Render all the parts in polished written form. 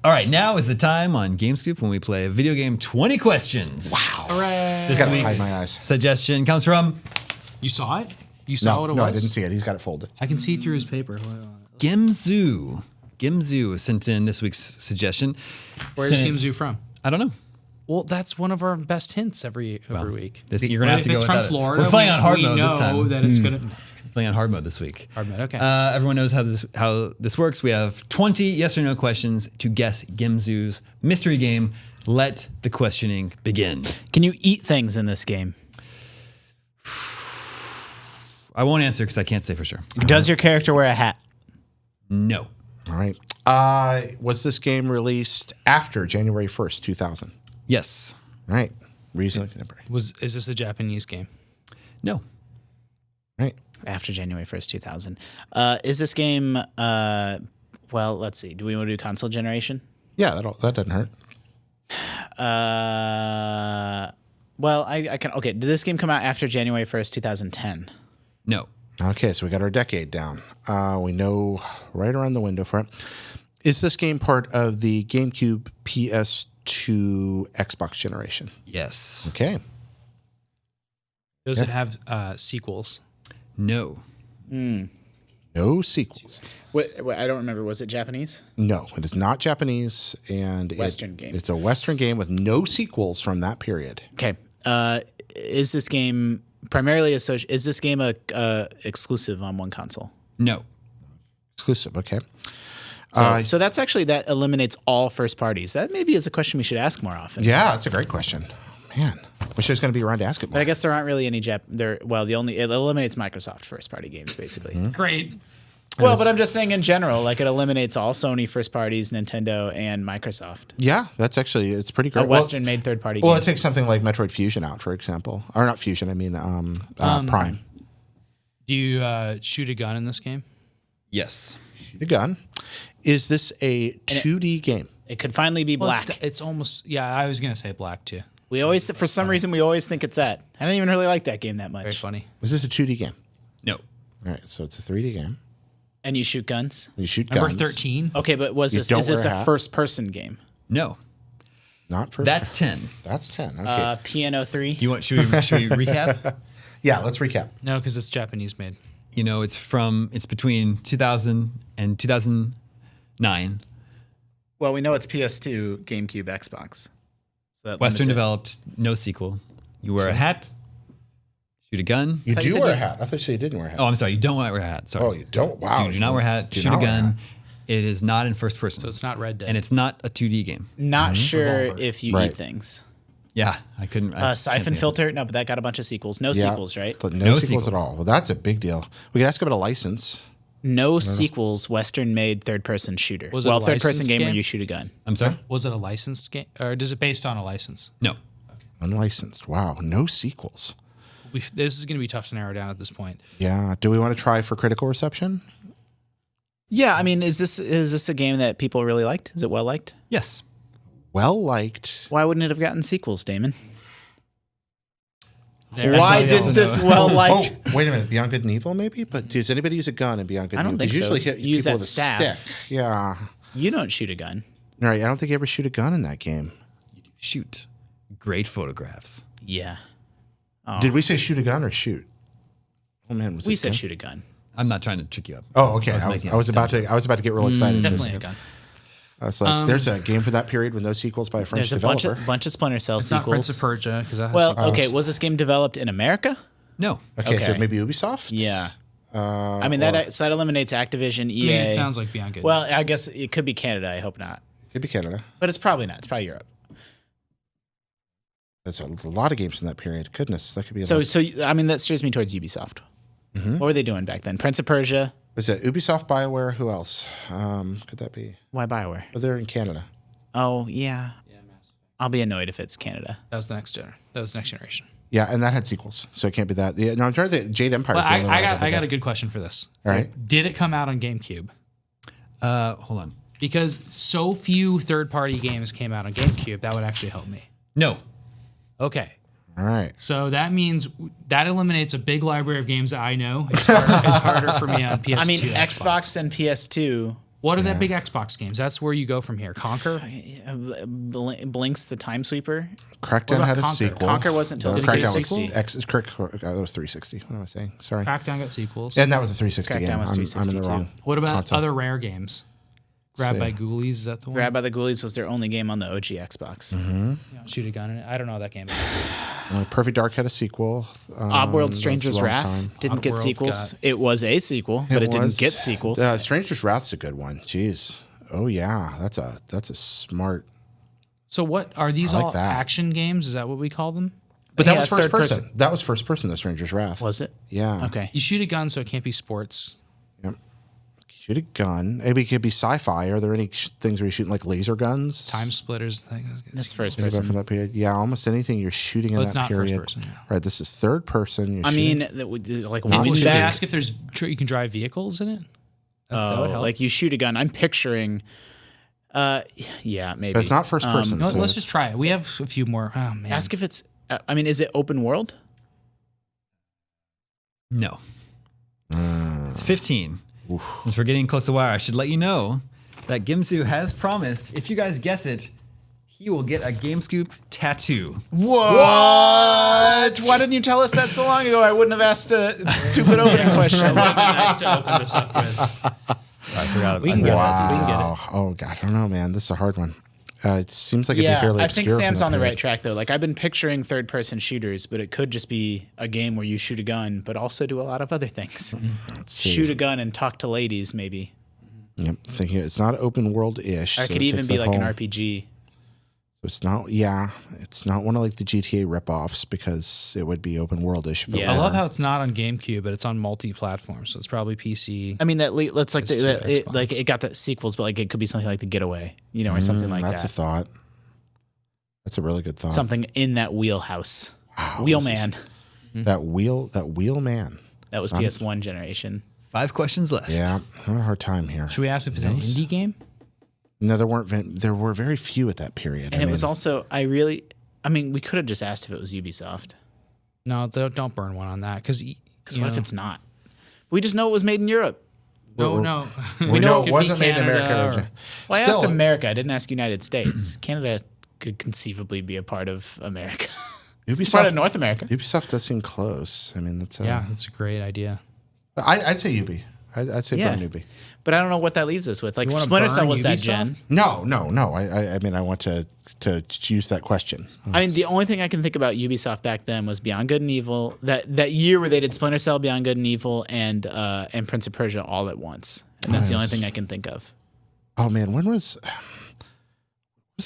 All right, now is the time on GameScoop when we play a video game 20 questions. Wow. Hooray. This Gotta week's hide my eyes. suggestion comes from You saw it? You saw what it No, was? I didn't see it. He's got it folded. I can see through his paper. Gimzu. Gimzu sent in this week's suggestion. Where's Sent- Gimzu from? I don't know. Well, that's one of our best hints every week. You're gonna have If to go it's with from that. Florida, We're playing on hard we mode know this time. that it's gonna. Playing on hard mode this week. Hard mode, okay. Everyone knows how this works. We have 20 yes or no questions to guess Gimzu's mystery game. Let the questioning begin. Can you eat things in this game? I won't answer because I can't say for sure. Does your character wear a hat? No. All right. Was this game released after January 1st, 2000? Yes. All right. Reason. Is this a Japanese game? No. Right. After January 1st, 2000. Is this game, well, let's see. Do we want to do console generation? Yeah, that doesn't hurt. Well, I can. Okay, did this game come out after January 1st, 2010? No. Okay, so we got our decade down. We know right around the window for it. Is this game part of the GameCube, PS2, Xbox generation? Yes. Okay. Does it have sequels? No. No sequels. Wait, I don't remember. Was it Japanese? No, it is not Japanese, and Western game. It's a Western game with no sequels from that period. Okay. Is this game primarily associated? Is this game a exclusive on one console? No. Exclusive. Okay. So that's actually, that eliminates all first parties. That maybe is a question we should ask more often. Yeah, that's a great question. Man, wish I was going to be around to ask it But more. I guess there aren't really any it eliminates Microsoft first party games basically. Great. Well, but I'm just saying in general, like it eliminates all Sony first parties, Nintendo, and Microsoft. Yeah, it's pretty great. Western made third party Well, games. it takes something like Metroid Fusion out, for example, or not Fusion. I mean Prime. Do you shoot a gun in this game? Yes. The gun. Is this a 2D game? It could finally be Well, black. it's almost. Yeah, I was gonna say black too. We always, for some reason, we always think it's that. I don't even really like that game that Very much. funny. Was this a 2D game? No. All right, so it's a 3D game. And you shoot guns. You shoot Number guns. 13. Okay, but You is don't this wear a a hat. first person game? No. Not first. That's 10. That's 10. Okay. Piano 3. Should we recap? Yeah, let's recap. No, because it's Japanese made. You know, it's between 2000 and 2009. Well, we know it's PS2, GameCube, Xbox. So that Western limits it. developed, no sequel. You wear a hat, shoot a gun. You thought you do said wear a you- hat. I thought you said you didn't wear a hat. Oh, I'm sorry. You don't wear a hat. Sorry. Oh, you don't? Wow. Do not wear a hat. Do Shoot a not wear gun. hat. It is not in first person. So it's not Red Dead. and it's not a 2D game. Not sure Revolver. if you Right. eat things. Yeah, I couldn't. I can't Siphon say Filter? No, but that got a bunch of sequels. No Yeah. sequels, right? So no, No sequels at sequels. all. Well, that's a big deal. We could ask about a license. No sequels, Western made third person shooter. Was it a Well, third person licensed game where game? you shoot a gun. I'm sorry. Was it a licensed game, or is it based on a license? No. Unlicensed. Wow. No sequels. This is going to be tough to narrow down at this point. Yeah. Do we want to try for critical reception? Yeah, I mean, is this a game that people really liked? Is it well liked? Yes. Well liked. Why wouldn't it have gotten sequels, Damon? There- Why That's didn't all I this know. well Oh, liked? wait a minute. Beyond Good and Evil, maybe? But does anybody use a gun in Beyond Good I and don't Evil? think so. Usually hit Use people that with a staff. stick. Yeah. You don't shoot a gun. All right. I don't think you ever shoot a gun in that game. Shoot. Great photographs. Yeah. Did we say shoot a gun or shoot? Oh man, was We it said gun? shoot a gun. I'm not trying to trick you up. Oh, okay. making I was it about to get real excited. Definitely a gun. I was like, there's a game for that period with no sequels by a French There's a developer. bunch of Splinter Cell It's not Prince of sequels. Persia because that has Well, sequels. okay, was this game developed in America? No. Okay, so okay. maybe Ubisoft? Yeah. I mean, that eliminates Activision, EA. I mean, it sounds like Beyond Good. Well, I guess it could be Canada. I hope not. Could be Canada. But it's probably not. It's probably Europe. That's a lot of games from that period. Goodness, that could be a So, lot. so I mean, that steers me towards Ubisoft. What were they doing back then? Prince of Persia. Was it Ubisoft, BioWare? Who else? Could that be? Why Bioware? Well, they're in Canada. Oh, yeah. I'll be annoyed if it's Canada. that was the next generation. Yeah, and that had sequels, so it can't be that. Yeah, no, I'm trying to think. Jade Empire. Well, I got a good question for this. All right. Did it come out on GameCube? Hold on. Because so few third-party games came out on GameCube, that would actually help me. No. Okay. All right. So that means that eliminates a big library of games that I know. It's harder for me on PS2. I mean, and Xbox and PS2 What are the big Xbox games? That's where you go from here. Conquer? Blinks the Time Sweeper. Crackdown about had a Conquer? sequel. Conquer wasn't till Did it get a Crackdown sequel? that was 360. What am I saying? Sorry. Crackdown got sequels. And that was a 360 Crackdown game. was I'm in 360 the wrong. What about console. other Rare games? Grab see. by Ghoulies, is that the one? Grab by the Ghoulies was their only game on the OG Xbox. Shoot a gun in it. I don't know that game. Perfect Dark had a sequel. Oddworld That Stranger's was a long Wrath time. didn't get Oddworld sequels. got- It was a sequel, but it didn't get sequels. Stranger's Wrath's a good one. Jeez. Oh yeah, that's a smart. So what are these I like all that. action games? Is that what we call them? But that Yeah, was first third person. person. That was first person. The Stranger's Wrath. Was it? Yeah. Okay. You shoot a gun, so it can't be sports. Yep. Shoot a gun. Maybe it could be sci-fi. Are there any things where you're shooting like laser guns? Time splitters. Thing. That's first Is it from person. that period? Yeah, almost anything you're shooting in Well, it's that not first period. person, yeah. Right. This is third person. You're I shooting- mean, like Well, one should we back. ask if there's you can drive vehicles in it? That would help. Like you shoot a gun. I'm picturing. Yeah, maybe. But it's not first person. No, so let's just try it. We have a few more. Oh man. Ask if it's. I mean, is it open world? No. It's 15. Since we're getting close to the wire, I should let you know that Gimzu has promised, if you guys guess it, he will get a GameScoop tattoo. What? Why didn't you tell us that so long ago? I wouldn't have asked a stupid opening question. nice to open this up with. I forgot We can get wow. it. We can get it. Oh god, I don't know, man. This is a hard one. It seems like it'd be Yeah, fairly I obscure. think from Sam's that on the period. right track though. Like I've been picturing third-person shooters, but it could just be a game where you shoot a gun, but also do a lot of other things. Let's see. Shoot a gun and talk to ladies, maybe. Yep. Thinking it's not open world ish. Or it could even be like an RPG. It's not. Yeah, it's not one of like the GTA ripoffs because it would be open world ish. Yeah. I love how it's not on GameCube, but it's on multi-platform, so it's probably PC. I mean, that's like It's it, Xbox. like it got the sequels, but like it could be something like The Getaway, or something like That's a that. thought. That's a really good thought. Something in that wheelhouse. Wow, Wheelman. That wheel man. That was PS1 generation. 5 questions left. Yeah, I'm having a hard time here. Should we ask if it's an indie game? No, there were very few at that period. And it was also, we could have just asked if it was Ubisoft. No, don't burn one on that because What if it's not? We just know it was made in Europe. no. we know could it be wasn't made in Canada America. or- originally. Well, I asked Still, America. I didn't ask United States. Canada could conceivably be a part of America. part of Ubisoft. North America. Ubisoft does seem close. I mean, that's Yeah, that's a great idea. I'd say Ubi. I'd say Yeah. burn Ubi. But I don't know what that leaves us with. Like You wanna Splinter Cell burn was that Ubisoft? gen. No. I mean, I want to use that question. I mean, the only thing I can think about Ubisoft back then was Beyond Good and Evil. That year where they did Splinter Cell, Beyond Good and Evil, and Prince of Persia all at once, and that's the only thing I can think of. Oh man, when was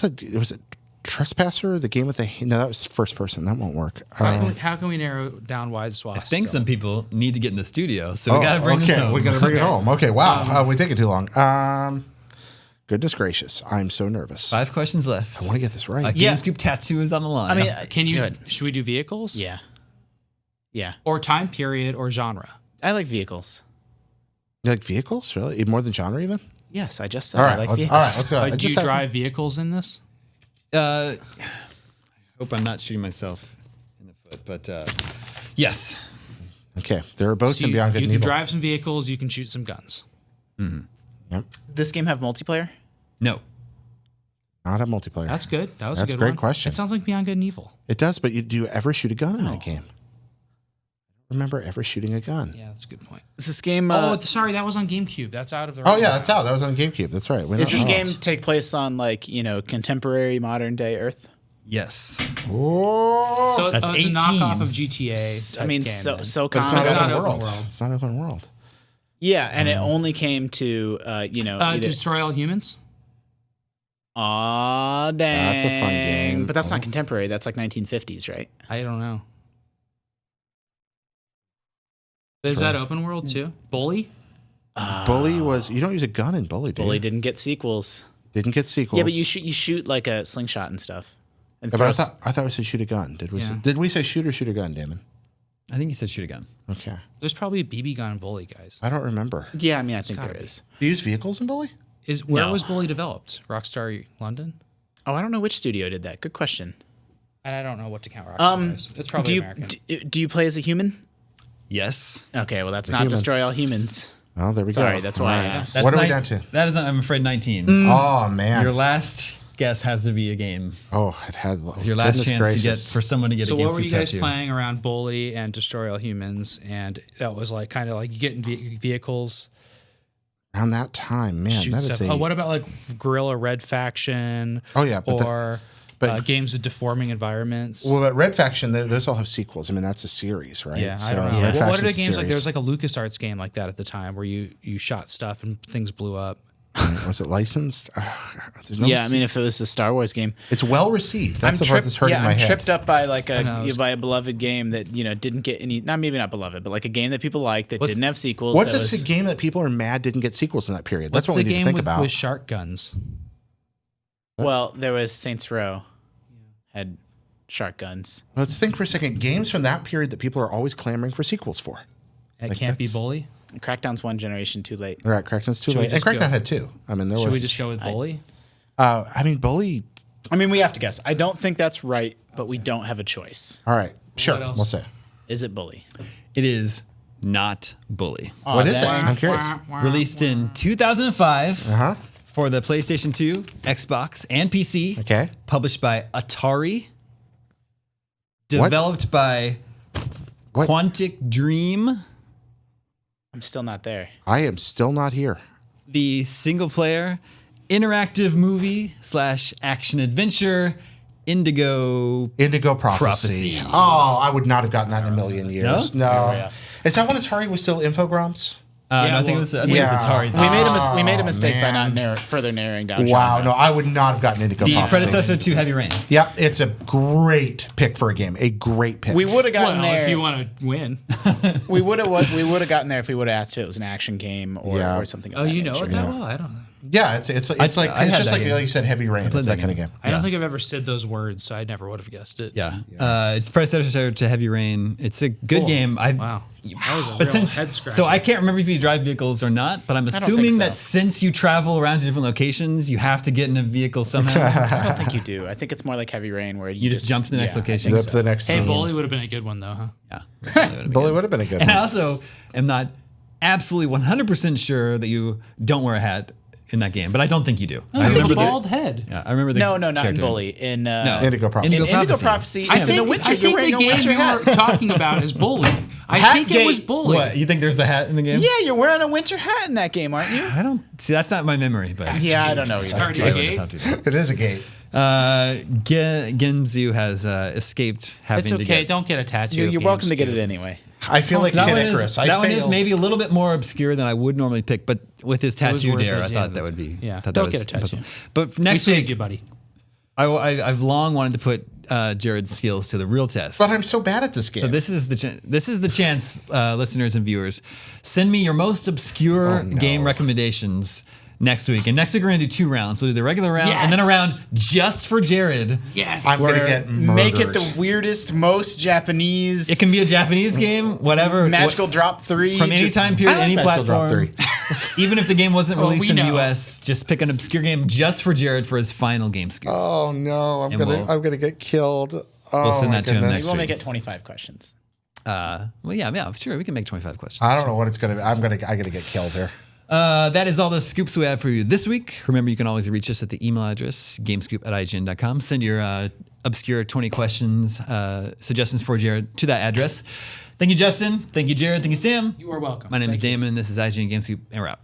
that? Was it Trespasser? The game with the no, that was first person. That won't work. How can we narrow down wide swaths? I think some people need to get in the studio, so we got to bring this home. We got to bring it home. Okay, wow, we take it too long. Goodness gracious, I'm so nervous. 5 questions left. I want to get this right. A Yeah. GameScoop tattoo is on the line. I mean, Can you? Good. Should we do vehicles? Yeah, yeah. Or time period or genre? I like vehicles. You like vehicles, really? More than genre, even? Yes, I just said All I right, like let's, vehicles. all right, let's go. I Do you just had- drive vehicles in this? I hope I'm not shooting myself in the foot, but yes. Okay, there are boats So in you Beyond Good can and Evil. drive some vehicles. You can shoot some guns. Yep. This game have multiplayer? No. Not a multiplayer. That's good. That was That's a a good great one. question. It sounds like Beyond Good and Evil. It does, but do you ever shoot a gun in that game? I don't remember ever shooting a gun. Yeah, that's a good point. Is this game? Sorry, that was on GameCube. That's out of the. Oh yeah, that's how. That was on GameCube. That's right. We Does know- this oh. game take place on contemporary modern day Earth? Yes. Oh, So That's it's a 18. knockoff of GTA. I mean, type game, then. but SOCOM. it's not It's open not open world. world. It's not open world. Yeah, and it only came to either. Destroy All Humans. Aw, dang. That's a fun game. But that's not contemporary. That's like 1950s, right? I don't know. Is that open world too? Bully? Bully was. You don't use a gun in Bully, do you? Bully didn't get sequels. Didn't get sequels. Yeah, but you shoot like a slingshot and stuff. And Yeah, but I throw thought we said shoot a gun. Did we? Yeah. Did we say shoot or shoot a gun, Damon? I think you said shoot a gun. Okay. There's probably a BB gun in Bully, guys. I don't remember. yeah, I mean, I think gotta there be. is. Do you use vehicles in Bully? Where No. was Bully developed? Rockstar London? Oh, I don't know which studio did that. Good question. And I don't know what to count Rockstar as. It's probably do you American. do you play as a human? Yes. Okay, well that's not human. Destroy All Humans. Oh, there we Sorry, go. that's why I asked. That's What are we down to? That is, I'm afraid, 19. Oh man. Your last guess has to be a game. Oh, it had. It's your last chance to get for someone to get So a game what were you Scoop guys tattoo. playing around Bully and Destroy All Humans? And that was like kind of like you get in vehicles, around that time, man. shoot That is stuff. a. Oh, what about like Guerrilla Red Faction? Oh, yeah, but or games of deforming environments. Well, but Red Faction, those all have sequels. I mean, that's a series, right? Yeah, So I don't know. Red What are the Faction's a games like? There was series. like a LucasArts game like that at the time where you shot stuff and things blew up. Was it licensed? There's no Yeah, I mean, if it was a Star Wars game, it's well received. That's the part that's hurting my I'm head. tripped up by like know. by a beloved game that didn't get any. Not maybe not beloved, but like a game that people liked that didn't have sequels. What's that this was- game that people are mad didn't get sequels in that period? That's What's what we the need to game think with, about. with shark guns? Well, there was Saints Row, had shark guns. Let's think for a second. Games from that period that people are always clamoring for sequels for. It Like, can't be that's- Bully. Crackdown's one generation too late. All right, Crackdown's too Should we late. And just go- Crackdown had two. I mean, there Should was. we just go with Bully? I mean, Bully. I mean, we have to guess. I don't think that's right, but we don't have a choice. All right, sure. else? We'll say. Is it Bully? It is not Bully. What is it? dang. I'm curious. Released in 2005 Uh huh. for the PlayStation 2, Xbox, and PC. Okay. Published by Atari. What? Developed by What? Quantic Dream. I'm still not there. I am still not here. The single player interactive movie / action adventure Indigo. Indigo Prophecy. Prophecy. Oh, I would not have gotten that in a million years. No? No. Is that when Atari was still Infogrames? No, I think well, it was Atari. We made a mistake by man. not further narrowing down. Wow, genre. no, I would not have gotten Indigo The Prophecy. predecessor to Heavy Rain. Yep, it's a great pick for a game. A great pick. We would have gotten Well, there. if you want to win. we would have gotten there if we would have asked if it was an action game Yeah. or something. Of Oh, that you know nature. it that well? I don't know. yeah, it's like I it's had just that like game. you said, Heavy Rain. It's that kind of game. I don't think I've ever said those words, so I never would have guessed it. Yeah. It's predecessor to Heavy Rain. It's a good game. Wow. That was a But real since head scratcher. so I can't remember if you drive vehicles or not, but I'm think assuming so. that since you travel around to different locations, you have to get in a vehicle somehow. I don't think you do. I think it's more like Heavy Rain, where You just jump to the next yeah, I location. think Up to the next Hey, scene. Bully would have been a good one though, huh? Yeah. Bully would have been a good And one. I also am not absolutely 100% sure that you don't wear a hat in that game, but I don't think you do. No, I you have remember a the, bald head. yeah, I remember the No, not in character. Bully. In Indigo Prophecy. Indigo in Indigo Prophecy. Prophecy. I it's in think, the winter. I You're think wearing the a game winter you hat. were talking about is Bully. I Hat think it was game. Bully. What, you think there's a hat in the game? Yeah, you're wearing a winter hat in that game, aren't you? I don't see. That's not my memory, but Yeah, I don't know. It's either. hard to Let's gate. not do that. It is a gate. Genzu has escaped having It's to okay. get. Don't get a tattoo. You're of welcome to get GameScoop. it anyway. I feel like that Kid one Icarus. is, I that one is failed. maybe a little bit more obscure than I would normally pick, but with his was tattoo worth dare, it, I yeah. thought that would be. Yeah, thought that don't was get a tattoo. impossible. But We next saved week, you, buddy. I've long wanted to put Jared's skills to the real test. But I'm so bad at this game. So this is the chance, listeners and viewers. Send me your most obscure game recommendations next week. And next week we're gonna do 2 rounds. We'll do the regular round and then a Yes. round just for Jared. Yes. I'm going to get murdered. Make it the weirdest, most Japanese. It can be a Japanese game, whatever. Magical Drop 3. From any just- time period, I like any Magical Drop platform. Even if the game wasn't Well, released we in the know. US, just pick an obscure game just for Jared for his final game scoop. Oh no, I'm we'll- gonna get killed. Oh, We'll send my that to him goodness. next We'll week. make it 25 questions. Well, yeah, sure. We can make 25 questions. I don't know what it's gonna be. I gotta get killed here. That is all the scoops we have for you this week. Remember, you can always reach us at the email address, gamescoop@ign.com. Send your obscure 20 questions, suggestions for Jared to that address. Thank you, Justin. Thank you, Jared. Thank you, Sam. You are welcome. My name is Damon. This is IGN Gamescoop, and we're out.